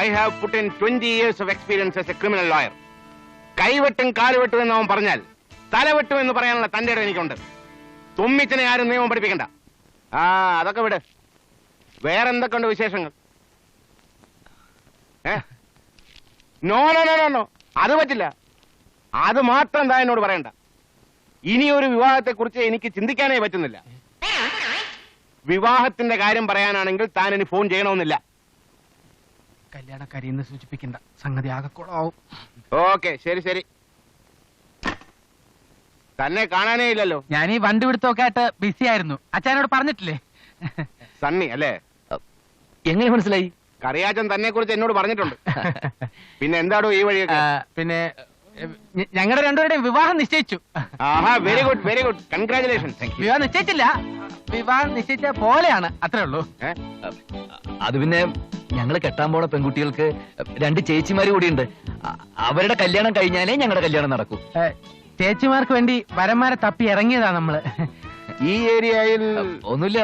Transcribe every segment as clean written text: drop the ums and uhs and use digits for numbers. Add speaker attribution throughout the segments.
Speaker 1: I have put in 20 years of experience as a criminal lawyer. കൈവെട്ടും കാലുവെട്ടും എന്ന് അവൻ പറഞ്ഞാൽ തലവെട്ടും എന്ന് പറയാനുള്ള തന്റെ ഇടം എനിക്കുണ്ട്. തുമ്മിച്ചനെ ആരും നിയമം പഠിപ്പിക്കണ്ട. അതൊക്കെ വിട്. വേറെന്തൊക്കെയുണ്ട് വിശേഷങ്ങൾ? No no no no no, അത് പറ്റില്ല. അത് മാത്രം താൻ എന്നോട് പറയണ്ട. ഇനിയൊരു വിവാഹത്തെ കുറിച്ച് എനിക്ക് ചിന്തിക്കാനേ പറ്റുന്നില്ല. വിവാഹത്തിന്റെ കാര്യം പറയാനാണെങ്കിൽ താൻ ഇനി ഫോൺ ചെയ്യണമെന്നില്ല.
Speaker 2: കല്യാണക്കാരിന്ന് സൂചിപ്പിക്കണ്ട, സംഗതി ആകെക്കുളാവും.
Speaker 1: ഓക്കെ, ശരി ശരി. തന്നെ കാണാനേ ഇല്ലല്ലോ.
Speaker 2: ഞാൻ ഈ വണ്ടി പിടുത്തൊക്കെ ആയിട്ട് ബിസി ആയിരുന്നു. അച്ഛനോട് പറഞ്ഞിട്ടില്ലേ?
Speaker 1: സണ്ണി അല്ലേ?
Speaker 3: എങ്ങനെ മനസ്സിലായി?
Speaker 1: കറിയാച്ചൻ തന്നെ കുറിച്ച് എന്നോട് പറഞ്ഞിട്ടുണ്ട്. പിന്നെ എന്താടോ ഈ വഴിയൊക്കെ?
Speaker 2: പിന്നെ ഞങ്ങളുടെ രണ്ടുപേരുടെയും വിവാഹം നിശ്ചയിച്ചു.
Speaker 1: Very good very good, congratulation.
Speaker 2: വിവാഹം നിശ്ചയിച്ചില്ല, വിവാഹം നിശ്ചയിച്ച പോലെയാണ്, അത്രേ ഉള്ളൂ.
Speaker 3: അത് പിന്നെ ഞങ്ങള് കെട്ടാൻ പോണ പെൺകുട്ടികൾക്ക് 2 ചേച്ചിമാര് കൂടിയുണ്ട്. അവരുടെ കല്യാണം കഴിഞ്ഞാലേ ഞങ്ങളുടെ കല്യാണം നടക്കൂ.
Speaker 2: ചേച്ചിമാർക്ക് വേണ്ടി വരന്മാരെ തപ്പി ഇറങ്ങിയതാ നമ്മള്.
Speaker 1: ഈ ഏരിയയിൽ
Speaker 3: ഒന്നുമില്ല,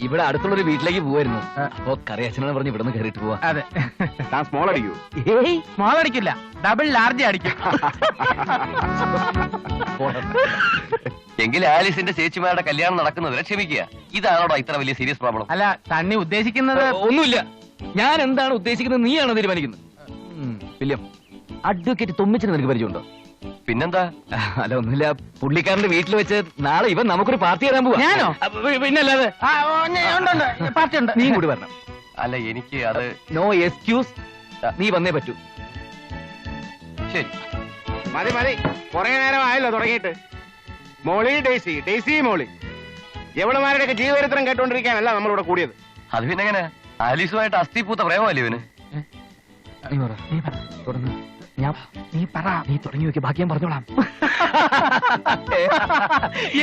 Speaker 3: ഇവിടെ അടുത്തുള്ളൊരു വീട്ടിലേക്ക് പോവായിരുന്നു. അപ്പൊ കറിയാച്ചനെ പറഞ്ഞ് ഇവിടെ നിന്ന് കയറിയിട്ട് പോവാ.
Speaker 2: അതെ.
Speaker 1: താൻ സ്മോൾ അടിക്കൂ?
Speaker 2: സ്മോൾ അടിക്കില്ല, ഡബിൾ ലാർജ് അടിക്കും.
Speaker 3: എങ്കിൽ ആലിസിന്റെ ചേച്ചിമാരുടെ കല്യാണം നടക്കുന്നവരെ ക്ഷമിക്കുക. ഇതാണോടാ ഇത്ര വലിയ സീരിയസ് പ്രോബ്ലം?
Speaker 2: അല്ല, തണ്ണി ഉദ്ദേശിക്കുന്നത്
Speaker 3: ഒന്നുമില്ല. ഞാൻ എന്താണ് ഉദ്ദേശിക്കുന്നത് നീയാണോ തീരുമാനിക്കുന്നത്? വില്യം, അഡ്വക്കേറ്റ് തുമ്മിച്ചിന് നിനക്ക് പരിചയമുണ്ടോ? പിന്നെന്താ? അല്ല, ഒന്നുമില്ല. പുള്ളിക്കാരന്റെ വീട്ടിൽ വെച്ച് നാളെ ഇവൻ നമുക്കൊരു പാർട്ടി തരാൻ പോവാ.
Speaker 2: ഞാനോ?
Speaker 3: പിന്നല്ലാതെ.
Speaker 2: പാർട്ടി ഉണ്ട്,
Speaker 3: നീ കൂടി വരണം. അല്ല, എനിക്ക് അത് നോ എക്സ്ക്യൂസ്. നീ വന്നേ പറ്റൂ. ശരി,
Speaker 1: മതി മതി, കുറെ നേരം ആയല്ലോ തുടങ്ങിയിട്ട്. മോളി ഡേസി, ഡേസി മോളി, എവളുമാരുടെയൊക്കെ ജീവചരിത്രം കേട്ടോണ്ടിരിക്കാനല്ല നമ്മളിവിടെ കൂടിയത്.
Speaker 3: അത് പിന്നെ എങ്ങനെ? ആലീസുമായിട്ട് അസ്ഥിപൂത്ത പ്രേമല്ലേ ഇവന്?
Speaker 2: നീ പറ.
Speaker 3: നീ തുടങ്ങി നോക്കി, ബാക്കി ഞാൻ പറഞ്ഞോളാം.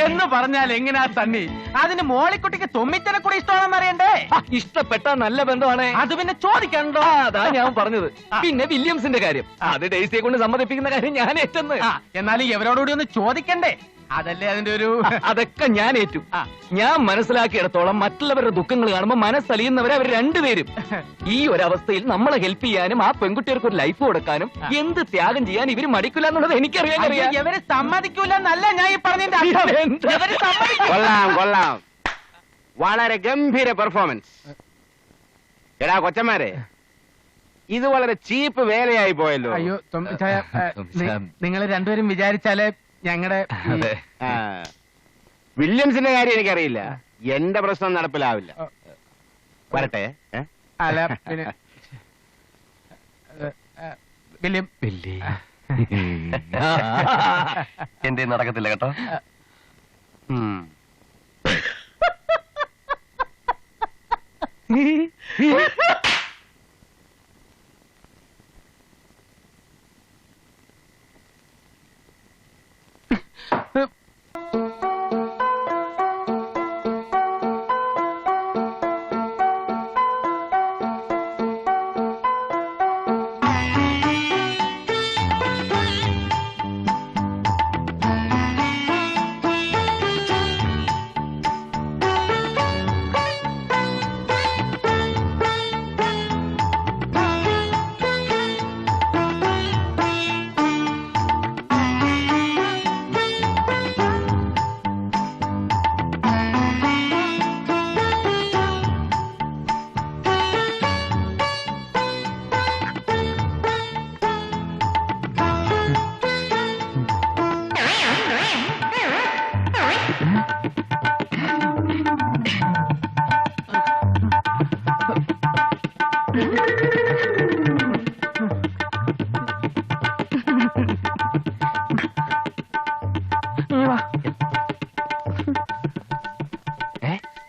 Speaker 2: എന്ന് പറഞ്ഞാൽ എങ്ങനെയാ തണ്ണി? അതിന് മോളിക്കുട്ടിക്ക് തൊമ്മിച്ചനെ കൂടെ ഇഷ്ടമാണെന്ന് അറിയണ്ടേ?
Speaker 3: ഇഷ്ടപ്പെട്ട നല്ല ബന്ധമാണ്.
Speaker 2: അത് പിന്നെ ചോദിക്കണ്ടോ?
Speaker 3: അതാ ഞാൻ പറഞ്ഞത്. പിന്നെ വില്യംസിന്റെ കാര്യം, അത് ഡേസിയെ കൊണ്ട് സമ്മതിപ്പിക്കുന്ന കാര്യം ഞാൻ ഏറ്റെന്ന്.
Speaker 2: എന്നാലും ഇവരോടുകൂടി ഒന്ന് ചോദിക്കണ്ടേ? അതല്ലേ അതിന്റെ ഒരു...
Speaker 3: അതൊക്കെ ഞാൻ ഏറ്റു. ഞാൻ മനസ്സിലാക്കിയിടത്തോളം മറ്റുള്ളവരുടെ ദുഃഖങ്ങൾ കാണുമ്പോൾ മനസ്സലിയുന്നവരെ അവർ രണ്ടുപേരും. ഈ ഒരവസ്ഥയിൽ നമ്മളെ ഹെൽപ്പ് ചെയ്യാനും ആ പെൺകുട്ടികൾക്ക് ഒരു ലൈഫ് കൊടുക്കാനും എന്ത് ത്യാഗം ചെയ്യാൻ ഇവര് മടിക്കില്ല എന്നുള്ളത് എനിക്കറിയാൻ.
Speaker 2: ഇവര് സമ്മതിക്കൂല എന്നല്ല ഞാൻ ഈ പറഞ്ഞതിന്റെ അർത്ഥം.
Speaker 1: കൊള്ളാം കൊള്ളാം, വളരെ ഗംഭീര പെർഫോമൻസ്. എടാ കൊച്ചന്മാരെ, ഇത് വളരെ ചീപ്പ് വേലയായി പോയല്ലോ.
Speaker 2: അയ്യോ, നിങ്ങൾ രണ്ടുപേരും വിചാരിച്ചാലേ ഞങ്ങളുടെ...
Speaker 1: വില്യംസിന്റെ കാര്യം എനിക്കറിയില്ല. എന്റെ പ്രശ്നം നടപ്പിലാവില്ല. വരട്ടെ.
Speaker 2: അല്ല, പിന്നെ വില്യം
Speaker 3: എന്റെ നടക്കത്തില്ല കേട്ടോ.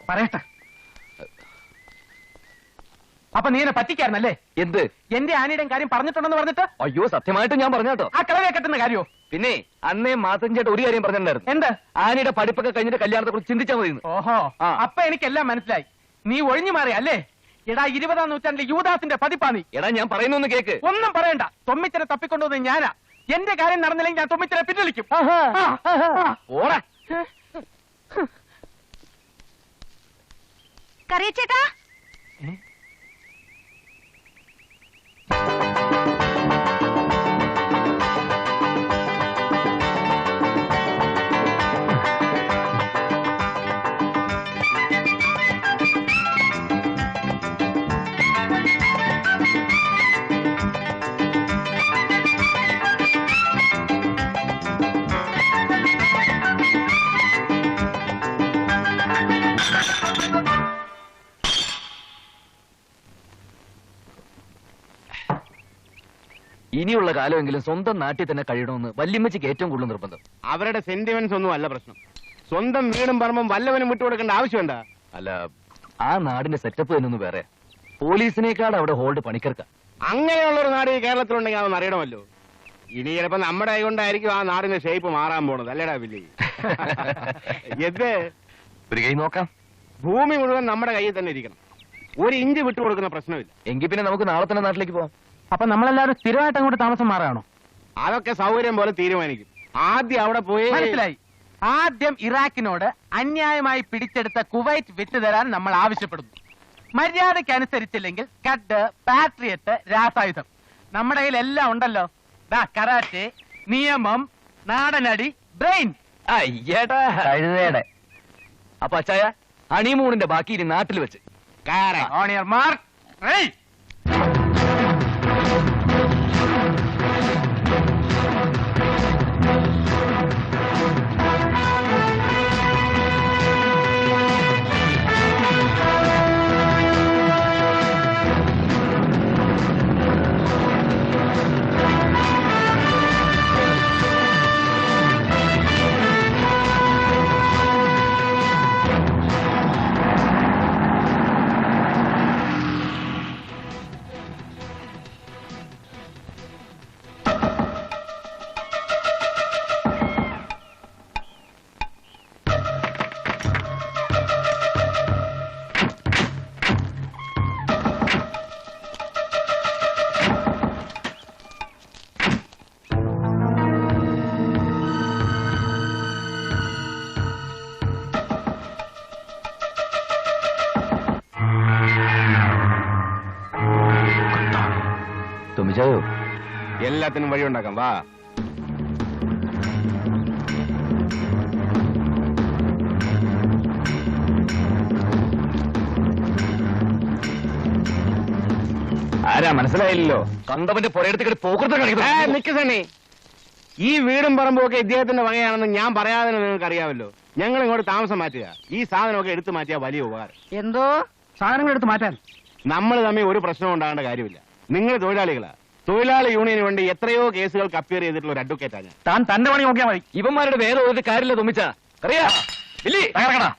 Speaker 2: പറയട്ടെ. അപ്പൊ നീ എന്നെ പറ്റിക്കായിരുന്നല്ലേ?
Speaker 3: എന്ത്?
Speaker 2: എന്റെ ആനയുടെയും കാര്യം പറഞ്ഞിട്ടുണ്ടെന്ന് പറഞ്ഞിട്ട്?
Speaker 3: അയ്യോ, സത്യമായിട്ട് ഞാൻ പറഞ്ഞാട്ടോ.
Speaker 2: ആ കളവെ കെട്ടുന്ന കാര്യോ?
Speaker 3: പിന്നെ അന്നേ മാസം ചേട്ടൻ ഒരു കാര്യം പറഞ്ഞിട്ടുണ്ടായിരുന്നു.
Speaker 2: എന്ത്?
Speaker 3: ആനയുടെ പഠിപ്പൊക്കെ കഴിഞ്ഞിട്ട് കല്യാണത്തെ കുറിച്ച് ചിന്തിച്ചാൽ മതി.
Speaker 2: ഓഹോ, അപ്പൊ എനിക്കെല്ലാം മനസ്സിലായി. നീ ഒഴിഞ്ഞു മാറി അല്ലേ? എടാ, 20-ാം നൂറ്റാണ്ടിലെ യൂദാസിന്റെ പതിപ്പാ നീ.
Speaker 3: എടാ, ഞാൻ പറയുന്നൊന്ന് കേക്ക്.
Speaker 2: ഒന്നും പറയണ്ട. തൊമ്മിച്ചനെ തപ്പിക്കൊണ്ടുവന്ന് ഞാനാ. എന്റെ കാര്യം നടന്നില്ലെങ്കിൽ ഞാൻ തൊമ്മിച്ചനെ പിൻവലിക്കും.
Speaker 3: ഓടാ.
Speaker 4: കറിയച്ചേട്ടാ,
Speaker 3: ഇനിയുള്ള കാലമെങ്കിലും സ്വന്തം നാട്ടിൽ തന്നെ കഴിയണമെന്ന് വല്യമ്മച്ചിക്ക് ഏറ്റവും കൂടുതൽ നിർബന്ധം.
Speaker 1: അവരുടെ സെന്റിമെന്റ്സ് ഒന്നും അല്ല പ്രശ്നം. സ്വന്തം വീടും പറമ്പും വല്ലവനും വിട്ടുകൊടുക്കേണ്ട ആവശ്യമുണ്ടാ?
Speaker 3: അല്ല, ആ നാടിന്റെ സെറ്റപ്പ് എന്നൊന്നും വേറെ. പോലീസിനേക്കാൾ അവിടെ ഹോൾഡ് പണിക്കർക്ക.
Speaker 1: അങ്ങനെയുള്ളൊരു നാട് ഈ കേരളത്തിലുണ്ടെങ്കിൽ അതൊന്നും അറിയണമല്ലോ. ഇനി ചിലപ്പോ നമ്മുടെ കൈ കൊണ്ടായിരിക്കും ആ നാടിന്റെ ഷേപ്പ് മാറാൻ പോണത്. അല്ലേടാ വില്ലി? എന്ത്
Speaker 3: ഒരു കൈ നോക്കാം.
Speaker 1: ഭൂമി മുഴുവൻ നമ്മുടെ കയ്യിൽ തന്നെ ഇരിക്കണം. ഒരു ഇഞ്ച് വിട്ടുകൊടുക്കുന്ന പ്രശ്നമില്ല.
Speaker 3: എങ്കിൽ പിന്നെ നമുക്ക് നാളെ തന്നെ നാട്ടിലേക്ക് പോവാം.
Speaker 2: അപ്പൊ നമ്മളെല്ലാവരും സ്ഥിരമായിട്ട് അങ്ങോട്ട് താമസം മാറുകയാണോ?
Speaker 1: അതൊക്കെ സൗകര്യം പോലെ തീരുമാനിക്കും. ആദ്യം അവിടെ പോയി
Speaker 2: മനസ്സിലായി. ആദ്യം ഇറാഖിനോട് അന്യായമായി പിടിച്ചെടുത്ത കുവൈറ്റ് വിട്ടുതരാൻ നമ്മൾ ആവശ്യപ്പെടുന്നു. മര്യാദയ്ക്കനുസരിച്ചില്ലെങ്കിൽ കഡ്, പാട്രിയറ്റ്, രാസായുധം നമ്മുടെ കയ്യിൽ എല്ലാം ഉണ്ടല്ലോ. കരാറ്റെ, നിയമം, നാടനടി, ബ്രെയിൻ.
Speaker 3: അയ്യേട്ടാ കഴുതയുടെ. അപ്പൊ അച്ചായ ഹണിമൂണിന്റെ ബാക്കി ഇനി നാട്ടിൽ വെച്ച്.
Speaker 2: On your mark.
Speaker 3: തുമ്മിച്ചായോ?
Speaker 1: എല്ലാത്തിനും വഴി ഉണ്ടാക്കാം. വാ.
Speaker 3: ആരാ മനസ്സിലായില്ലല്ലോ. കണ്ടവന്റെ പുറയെടുത്ത് പോക്കൃത്തം കാണിക്കുന്നു.
Speaker 1: നിക്ക് സണ്ണി, ഈ വീടും പറമ്പും ഒക്കെ ഇദ്ദേഹത്തിന്റെ വകയാണെന്ന് ഞാൻ പറയാതെ നിങ്ങൾക്ക് അറിയാമല്ലോ. ഞങ്ങൾ ഇങ്ങോട്ട് താമസം മാറ്റുക. ഈ സാധനമൊക്കെ എടുത്തു മാറ്റിയാൽ വലിയ ഉപകാരം.
Speaker 2: എന്തോ സാധനങ്ങൾ എടുത്ത് മാറ്റാൻ
Speaker 1: നമ്മൾ തമ്മിൽ ഒരു പ്രശ്നം ഉണ്ടാകേണ്ട കാര്യമില്ല. നിങ്ങൾ തൊഴിലാളികളാ. തൊഴിലാളി യൂണിയന് വേണ്ടി എത്രയോ കേസുകൾക്ക് അപ്പിയർ ചെയ്തിട്ടുള്ള ഒരു അഡ്വക്കേറ്റാണ് ഞാൻ.
Speaker 2: താൻ തന്റെ പണി നോക്കിയാൽ മതി.
Speaker 3: ഇവന്മാരുടെ വേറെ ഒരു കാര്യമില്ല തുമ്മിച്ച. അറിയാ ഇല്ലേ? തകർക്കണ.